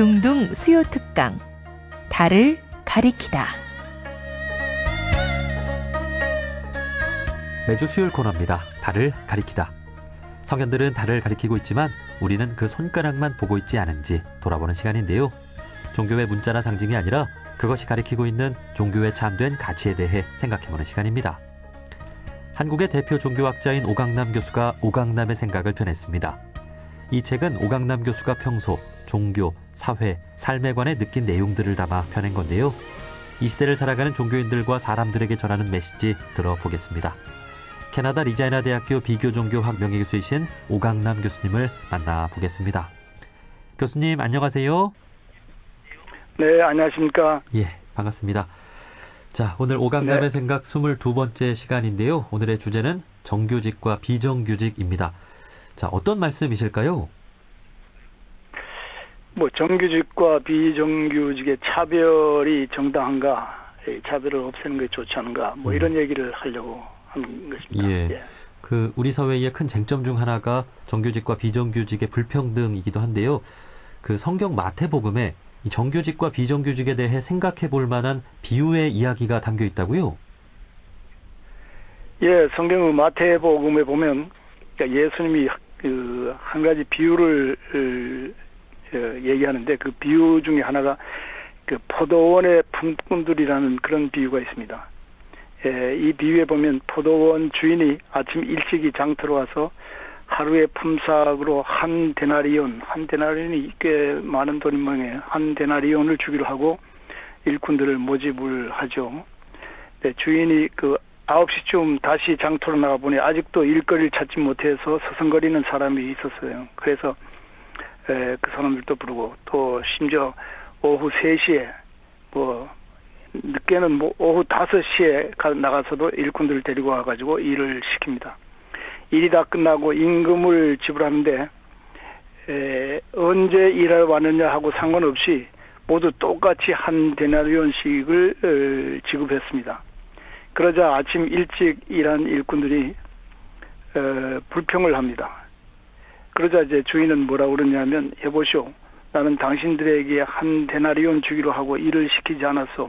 둥둥 수요 특강 달을 가리키다. 매주 수요일 코너입니다. 달을 가리키다. 성현들은 달을 가리키고 있지만 우리는 그 손가락만 보고 있지 않은지 돌아보는 시간인데요. 종교의 문자나 상징이 아니라 그것이 가리키고 있는 종교의 참된 가치에 대해 생각해보는 시간입니다. 한국의 대표 종교학자인 오강남 교수가 오강남의 생각을 펴냈습니다. 이 책은 오강남 교수가 평소 종교, 사회, 삶에 관해 느낀 내용들을 담아 펴낸 건데요. 이 시대를 살아가는 종교인들과 사람들에게 전하는 메시지 들어보겠습니다. 캐나다 리자이나 대학교 비교종교학 명예교수이신 오강남 교수님을 만나보겠습니다. 교수님 안녕하세요. 네, 안녕하십니까. 예, 반갑습니다. 자, 오늘 오강남의 생각 22번째 시간인데요. 오늘의 주제는 정규직과 비정규직입니다. 자, 어떤 말씀이실까요? 정규직과 비정규직의 차별이 정당한가, 차별을 없애는 게 좋지 않은가, 이런 얘기를 하려고 하는 것입니다. 예. 우리 사회의 큰 쟁점 중 하나가 정규직과 비정규직의 불평등이기도 한데요. 성경 마태복음에 이 정규직과 비정규직에 대해 생각해 볼 만한 비유의 이야기가 담겨 있다고요? 예, 성경 마태복음에 보면 예수님이 한 가지 비유를 얘기하는데 그 비유 중에 하나가 포도원의 품꾼들이라는 그런 비유가 있습니다. 이 비유에 보면 포도원 주인이 아침 일찍이 장터로 와서 하루의 품삯으로 한 데나리온이 꽤 많은 돈인 모양이에요. 한 데나리온을 주기로 하고 일꾼들을 모집을 하죠. 주인이 9시쯤 다시 장터로 나가보니 아직도 일거리를 찾지 못해서 서성거리는 사람이 있었어요. 그래서 그 사람들도 부르고 또 심지어 오후 3시에 늦게는 오후 5시에 나가서도 일꾼들을 데리고 와가지고 일을 시킵니다. 일이 다 끝나고 임금을 지불하는데 언제 일하러 왔느냐 하고 상관없이 모두 똑같이 한 데나리온씩을 지급했습니다. 그러자 아침 일찍 일한 일꾼들이 불평을 합니다. 그러자 이제 주인은 뭐라고 그러냐면, 여보시오, 나는 당신들에게 한 데나리온 주기로 하고 일을 시키지 않았소.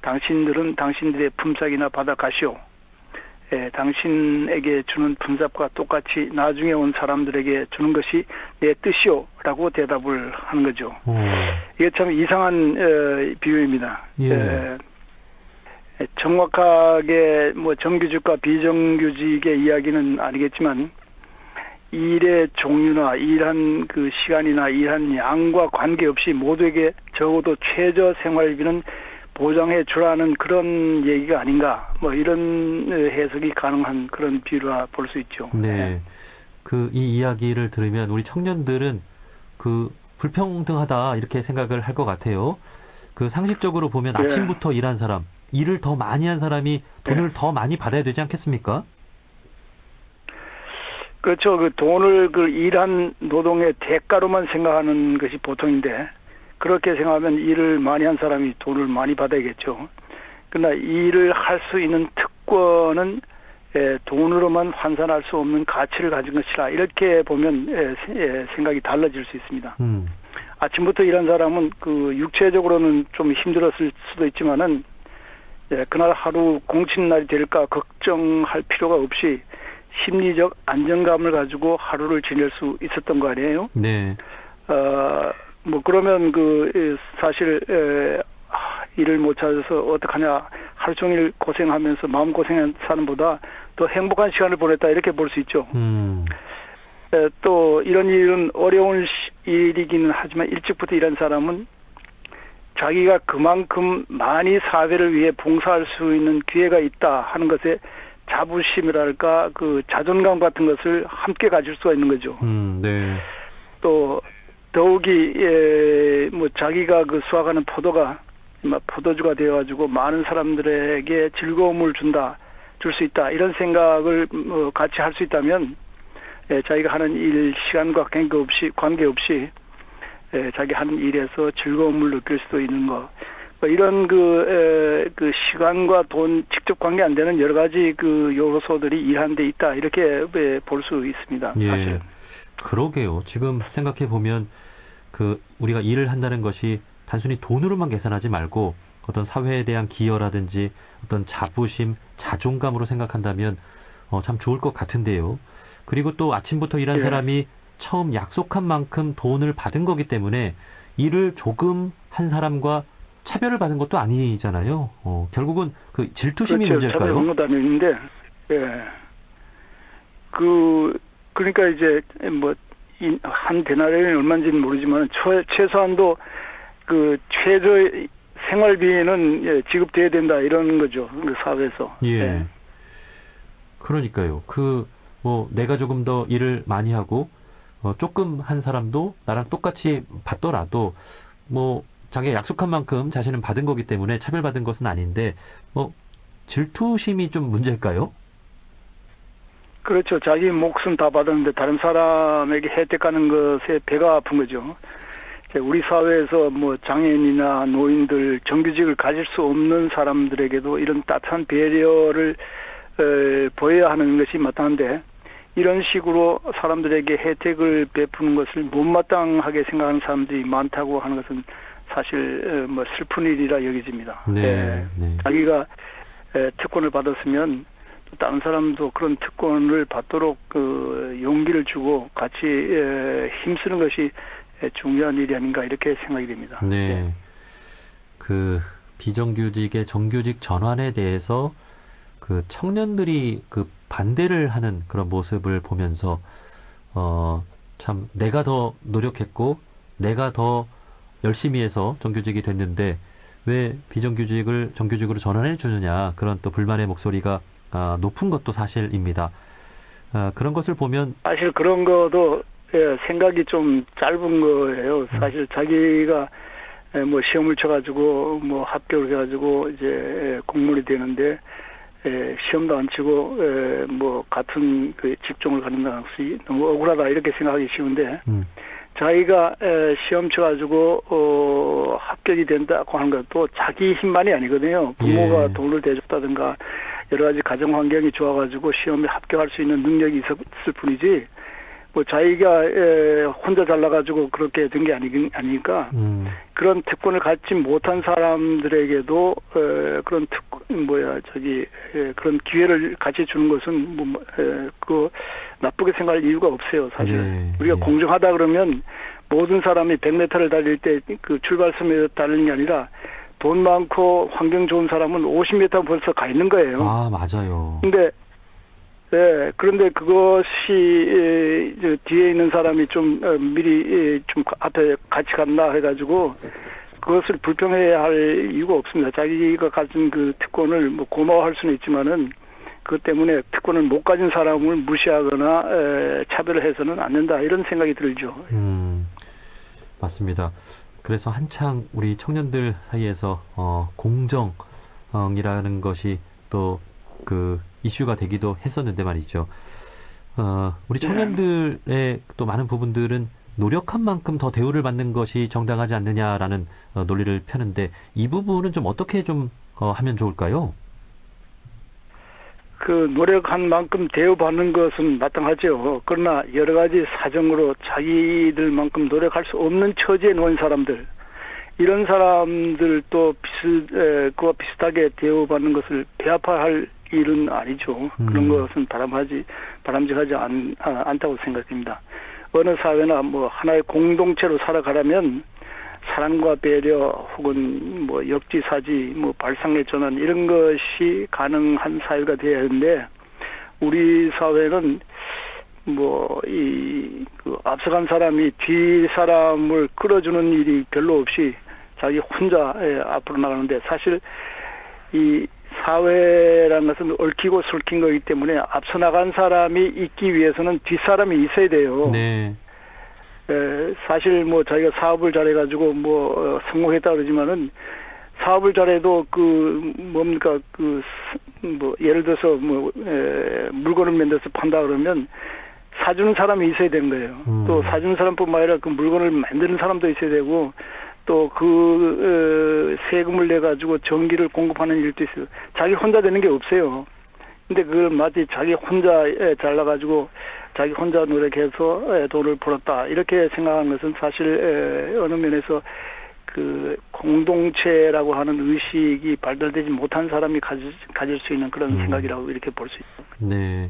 당신들은 당신들의 품삯이나 받아가시오. 당신에게 주는 품삯과 똑같이 나중에 온 사람들에게 주는 것이 내 뜻이오 라고 대답을 하는 거죠. 이게 참 이상한 비유입니다. 예. 정확하게 정규직과 비정규직의 이야기는 아니겠지만 일의 종류나 일한 시간이나 일한 양과 관계없이 모두에게 적어도 최저 생활비는 보장해 주라는 그런 얘기가 아닌가, 이런 해석이 가능한 그런 비유라 볼 수 있죠. 네. 이 이야기를 들으면 우리 청년들은 불평등하다 이렇게 생각을 할 것 같아요. 상식적으로 보면 예. 아침부터 일한 사람, 일을 더 많이 한 사람이 돈을 더 많이 받아야 되지 않겠습니까? 그렇죠. 돈을 일한 노동의 대가로만 생각하는 것이 보통인데, 그렇게 생각하면 일을 많이 한 사람이 돈을 많이 받아야겠죠. 그러나 일을 할 수 있는 특권은 돈으로만 환산할 수 없는 가치를 가진 것이라, 이렇게 보면 생각이 달라질 수 있습니다. 아침부터 일한 사람은 육체적으로는 좀 힘들었을 수도 있지만은 그날 하루 공친 날이 될까 걱정할 필요가 없이 심리적 안정감을 가지고 하루를 지낼 수 있었던 거 아니에요? 네. 그러면 사실 일을 못 찾아서 어떡하냐, 하루 종일 고생하면서 마음고생한 사람보다 더 행복한 시간을 보냈다, 이렇게 볼 수 있죠. 또 이런 일은 어려운 일이기는 하지만 일찍부터 일한 사람은 자기가 그만큼 많이 사회를 위해 봉사할 수 있는 기회가 있다 하는 것에 자부심이랄까, 자존감 같은 것을 함께 가질 수가 있는 거죠. 네. 또 더욱이 자기가 수확하는 포도가 포도주가 되어가지고 많은 사람들에게 즐거움을 줄 수 있다, 이런 생각을 같이 할 수 있다면 자기가 하는 일 시간과 관계없이 자기 하는 일에서 즐거움을 느낄 수도 있는 것, 이런 시간과 돈 직접 관계 안 되는 여러 가지 요소들이 일하는 데 있다, 이렇게 볼 수 있습니다. 예. 사실. 그러게요. 지금 생각해 보면 그 우리가 일을 한다는 것이 단순히 돈으로만 계산하지 말고 어떤 사회에 대한 기여라든지 어떤 자부심, 자존감으로 생각한다면 참 좋을 것 같은데요. 그리고 또 아침부터 일한 예. 사람이 처음 약속한 만큼 돈을 받은 거기 때문에 일을 조금 한 사람과 차별을 받은 것도 아니잖아요. 결국은 그 질투심이 그렇죠. 문제일까요? 차별 다니는데, 예. 그러니까 이제 한 데나리온이 얼마인지는 모르지만 최소한도 그 최저 생활비는 예, 지급돼야 된다 이런 거죠. 그 사회에서. 예. 예. 그러니까요. 내가 조금 더 일을 많이 하고 조금 한 사람도 나랑 똑같이 받더라도 자기가 약속한 만큼 자신은 받은 거기 때문에 차별받은 것은 아닌데 질투심이 좀 문제일까요? 그렇죠. 자기 목숨 다 받았는데 다른 사람에게 혜택하는 것에 배가 아픈 거죠. 우리 사회에서 장애인이나 노인들, 정규직을 가질 수 없는 사람들에게도 이런 따뜻한 배려를 보여야 하는 것이 마땅한데 이런 식으로 사람들에게 혜택을 베푸는 것을 못마땅하게 생각하는 사람들이 많다고 하는 것은 사실 슬픈 일이라 여겨집니다. 네. 자기가 특권을 받았으면 또 다른 사람도 그런 특권을 받도록 용기를 주고 같이 힘쓰는 것이 중요한 일이 아닌가 이렇게 생각이 됩니다. 네. 그 비정규직의 정규직 전환에 대해서 그 청년들이 그 반대를 하는 그런 모습을 보면서 참 내가 더 노력했고 내가 더 열심히 해서 정규직이 됐는데 왜 비정규직을 정규직으로 전환해 주느냐 그런 또 불만의 목소리가 높은 것도 사실입니다. 그런 것을 보면 사실 그런 것도 생각이 좀 짧은 거예요. 사실 자기가 시험을 쳐가지고 합격을 해가지고 이제 공무원이 되는데 시험도 안 치고 같은 그 직종을 갖는다는 것이 너무 억울하다 이렇게 생각하기 쉬운데 자기가 시험 쳐가지고 합격이 된다고 하는 것도 자기 힘만이 아니거든요. 부모가 예. 돈을 대줬다든가 여러 가지 가정 환경이 좋아가지고 시험에 합격할 수 있는 능력이 있었을 뿐이지 자기가 혼자 잘나가지고 그렇게 된 게 아니니까 그런 특권을 갖지 못한 사람들에게도 그런 그런 기회를 같이 주는 것은 나쁘게 생각할 이유가 없어요. 사실 네, 우리가 네. 공정하다 그러면 모든 사람이 100m를 달릴 때 그 출발선에서 달리는 게 아니라 돈 많고 환경 좋은 사람은 50m 벌써 가 있는 거예요. 맞아요. 그런데 그것이 뒤에 있는 사람이 좀 미리 좀 앞에 같이 갔나 해가지고 그것을 불평해야 할 이유가 없습니다. 자기가 가진 그 특권을 고마워할 수는 있지만은 그것 때문에 특권을 못 가진 사람을 무시하거나 차별을 해서는 안 된다 이런 생각이 들죠. 맞습니다. 그래서 한창 우리 청년들 사이에서 공정이라는 것이 또 그 이슈가 되기도 했었는데 말이죠. 우리 청년들의 또 많은 부분들은 노력한 만큼 더 대우를 받는 것이 정당하지 않느냐라는 논리를 펴는데 이 부분은 좀 어떻게 좀 하면 좋을까요? 그 노력한 만큼 대우받는 것은 마땅하죠. 그러나 여러 가지 사정으로 자기들만큼 노력할 수 없는 처지에 놓인 사람들 이런 사람들도 그와 비슷하게 대우받는 것을 배아파할 일은 아니죠. 그런 것은 바람직하지 않다고 생각합니다. 어느 사회나 하나의 공동체로 살아가려면 사랑과 배려 혹은 역지사지 발상의 전환 이런 것이 가능한 사회가 되어야 하는데 우리 사회는 앞서간 사람이 뒤 사람을 끌어주는 일이 별로 없이 자기 혼자 앞으로 나가는데 사실 이 사회라는 것은 얽히고 설킨 거기 때문에 앞서 나간 사람이 있기 위해서는 뒷사람이 있어야 돼요. 네. 사실 자기가 사업을 잘해가지고 성공했다 그러지만은 사업을 잘해도 예를 들어서 물건을 만들어서 판다 그러면 사주는 사람이 있어야 되는 거예요. 또 사주는 사람뿐만 아니라 그 물건을 만드는 사람도 있어야 되고 또 세금을 내 가지고 전기를 공급하는 일도 있어요. 자기 혼자 되는 게 없어요. 근데 그걸 마치 자기 혼자 잘나가지고 자기 혼자 노력해서 돈을 벌었다 이렇게 생각하는 것은 사실 어느 면에서 그 공동체라고 하는 의식이 발달되지 못한 사람이 가질 수 있는 그런 생각이라고 이렇게 볼 수 있죠. 네.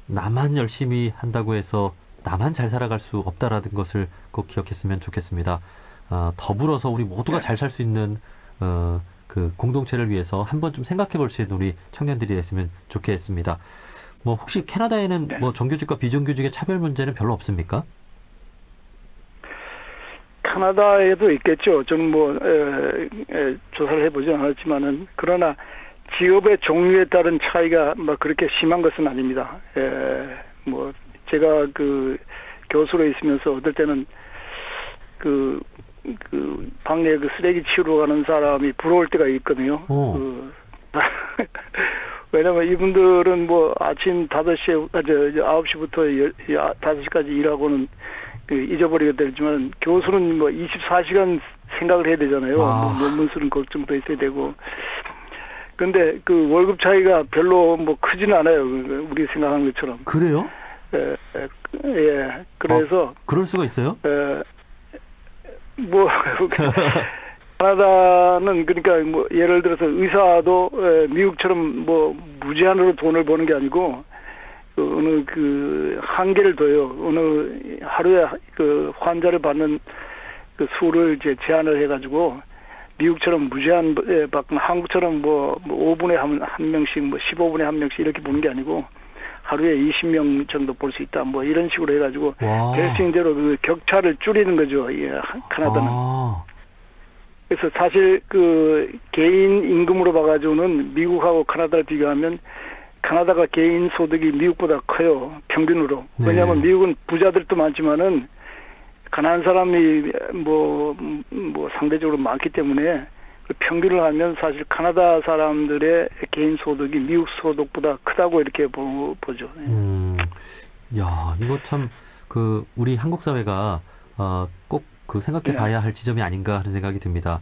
나만 열심히 한다고 해서 나만 잘 살아갈 수 없다라는 것을 꼭 기억했으면 좋겠습니다. 더불어서 우리 모두가 잘 살 수 있는 그 공동체를 위해서 한번 좀 생각해 볼 수 있는 우리 청년들이 됐으면 좋겠습니다. 뭐 혹시 캐나다에는 네. 뭐 정규직과 비정규직의 차별 문제는 별로 없습니까? 캐나다에도 있겠죠. 저는 뭐 조사를 해보지 않았지만은 그러나 직업의 종류에 따른 차이가 막 그렇게 심한 것은 아닙니다. 뭐 제가 그 교수로 있으면서 어떨 때는 그 방에 그 쓰레기 치우러 가는 사람이 부러울 때가 있거든요. 왜냐면 이분들은 뭐 아침 5시에 9시부터 5시까지 일하고는 잊어버리게 되지만 교수는 뭐 24시간 생각을 해야 되잖아요. 뭐 논문 쓰는 걱정도 있어야 되고. 근데 그 월급 차이가 별로 뭐 크지는 않아요. 우리 생각하는 것처럼. 그래요? 예. 그래서 그럴 수가 있어요? 뭐 캐나다는 그러니까 뭐 예를 들어서 의사도 미국처럼 뭐 무제한으로 돈을 버는 게 아니고 어느 그 한계를 둬요. 어느 하루에 그 환자를 받는 그 수를 이제 제한을 해가지고 미국처럼 무제한 받고 한국처럼 뭐 5분에 한 명씩 뭐 15분에 한 명씩 이렇게 보는 게 아니고 하루에 20명 정도 볼 수 있다. 뭐 이런 식으로 해가지고 결승대로 그 격차를 줄이는 거죠. 캐나다는. 그래서 사실 그 개인 임금으로 봐가지고는 미국하고 캐나다를 비교하면 캐나다가 개인 소득이 미국보다 커요. 평균으로. 왜냐하면 미국은 부자들도 많지만은 가난한 사람이 뭐 상대적으로 많기 때문에 평균을 하면 사실 캐나다 사람들의 개인 소득이 미국 소득보다 크다고 이렇게 보죠. 야, 이거 참 그 우리 한국 사회가 꼭 그 생각해 봐야 할 지점이 아닌가 하는 생각이 듭니다.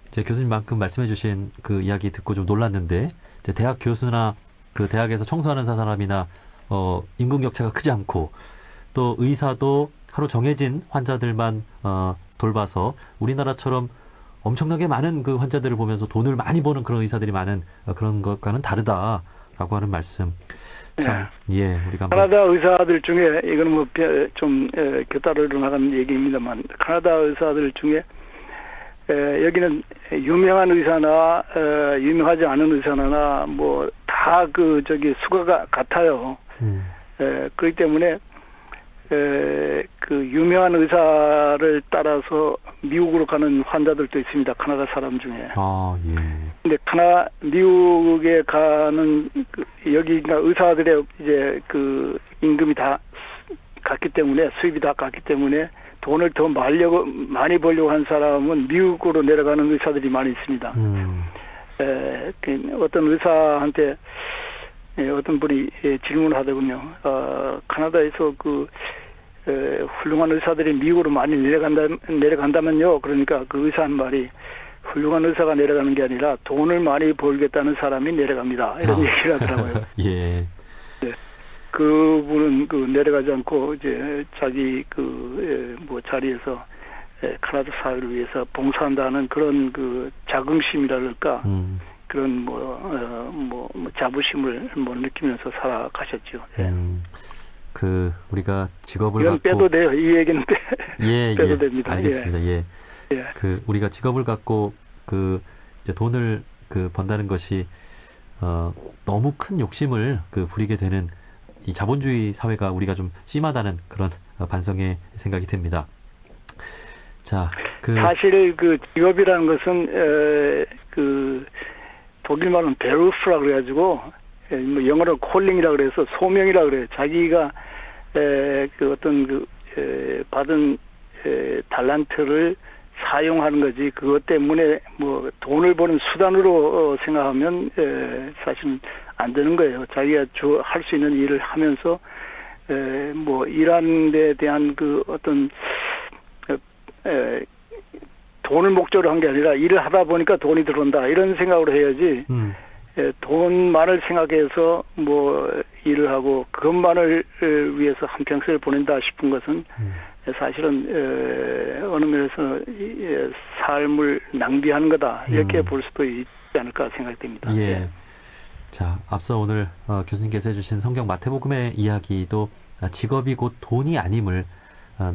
이제 교수님만큼 말씀해 주신 그 이야기 듣고 좀 놀랐는데 이제 대학 교수나 그 대학에서 청소하는 사람이나 임금 격차가 크지 않고 또 의사도 하루 정해진 환자들만 돌봐서 우리나라처럼 엄청나게 많은 그 환자들을 보면서 돈을 많이 버는 그런 의사들이 많은 그런 것과는 다르다라고 하는 말씀. 참, 예, 우리가 캐나다 의사들 중에 이거는 뭐 좀 곁다리로 나가는 얘기입니다만 캐나다 의사들 중에 여기는 유명한 의사나 유명하지 않은 의사나 뭐 다 그 수가가 같아요. 그렇기 때문에 그 유명한 의사를 따라서 미국으로 가는 환자들도 있습니다. 캐나다 사람 중에. 예. 근데 미국에 가는 여기가 의사들의 이제 그 임금이 다 같기 때문에 수입이 다 같기 때문에 돈을 더 많이 벌려고 한 사람은 미국으로 내려가는 의사들이 많이 있습니다. 어떤 의사한테 어떤 분이 질문을 하더군요. 캐나다에서 훌륭한 의사들이 미국으로 많이 내려간다면요. 그러니까 그 의사 한 말이 훌륭한 의사가 내려가는 게 아니라 돈을 많이 벌겠다는 사람이 내려갑니다. 이런 얘기를 하더라고요. 예. 네. 그분은 내려가지 않고 이제 자기 뭐 자리에서 캐나다 사회를 위해서 봉사한다는 그런 자긍심이라 그럴까 그런 뭐 자부심을 느끼면서 살아가셨죠. 예. 우리가 직업을 이건 갖고 빼도 돼요. 이 얘기는 빼도 됩니다. 알겠습니다. 예. 우리가 직업을 갖고 이제 돈을 번다는 것이 너무 큰 욕심을 부리게 되는 이 자본주의 사회가 우리가 좀 심하다는 그런 반성의 생각이 듭니다. 자, 사실 직업이라는 것은 독일 말은 베루프라 그래가지고 뭐 영어로 콜링이라 그래서 소명이라 그래요. 자기가 받은 달란트를 사용하는 거지 그것 때문에 뭐 돈을 버는 수단으로 생각하면 사실은 안 되는 거예요. 자기가 할 수 있는 일을 하면서 뭐 일하는 데 대한 돈을 목적으로 한 게 아니라 일을 하다 보니까 돈이 들어온다 이런 생각으로 해야지 돈만을 생각해서 뭐 일을 하고 그것만을 위해서 한평생을 보낸다 싶은 것은 사실은 어느 면에서 삶을 낭비하는 거다 이렇게 볼 수도 있지 않을까 생각됩니다. 예. 자, 앞서 오늘 교수님께서 해주신 성경 마태복음의 이야기도 직업이 곧 돈이 아님을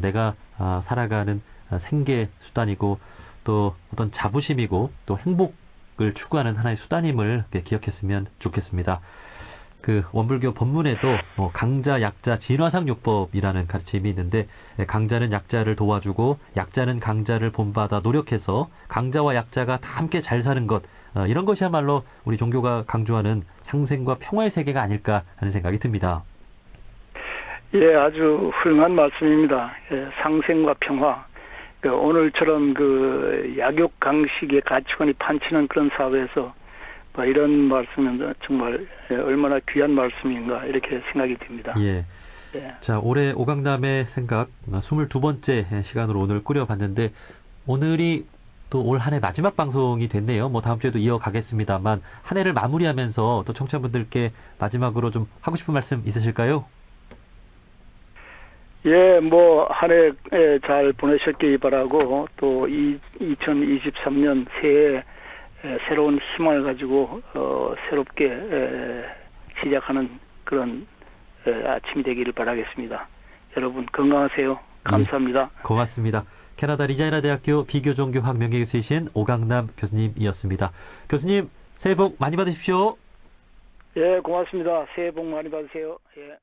내가 살아가는 생계 수단이고 또 어떤 자부심이고 또 행복을 추구하는 하나의 수단임을 기억했으면 좋겠습니다. 그 원불교 법문에도 뭐 강자, 약자, 진화상요법이라는 가르침이 있는데 강자는 약자를 도와주고 약자는 강자를 본받아 노력해서 강자와 약자가 다 함께 잘 사는 것 이런 것이야말로 우리 종교가 강조하는 상생과 평화의 세계가 아닐까 하는 생각이 듭니다. 예, 아주 훌륭한 말씀입니다. 예, 상생과 평화. 오늘처럼 그 약욕 강식의 가치관이 판치는 그런 사회에서 이런 말씀은 정말 얼마나 귀한 말씀인가 이렇게 생각이 듭니다. 예. 예. 자, 올해 오강남의 생각 22번째 시간으로 오늘 꾸려봤는데 오늘이 또 올 한 해 마지막 방송이 됐네요. 뭐 다음 주에도 이어가겠습니다만 한 해를 마무리하면서 또 청취자분들께 마지막으로 좀 하고 싶은 말씀 있으실까요? 예, 뭐 한 해 잘 보내셨기 바라고 또 2023년 새해 새로운 희망을 가지고 새롭게 시작하는 그런 아침이 되기를 바라겠습니다. 여러분 건강하세요. 감사합니다. 예, 고맙습니다. 캐나다 리자이나 대학교 비교종교학 명예교수이신 오강남 교수님이었습니다. 교수님 새해 복 많이 받으십시오. 예, 고맙습니다. 새해 복 많이 받으세요. 예.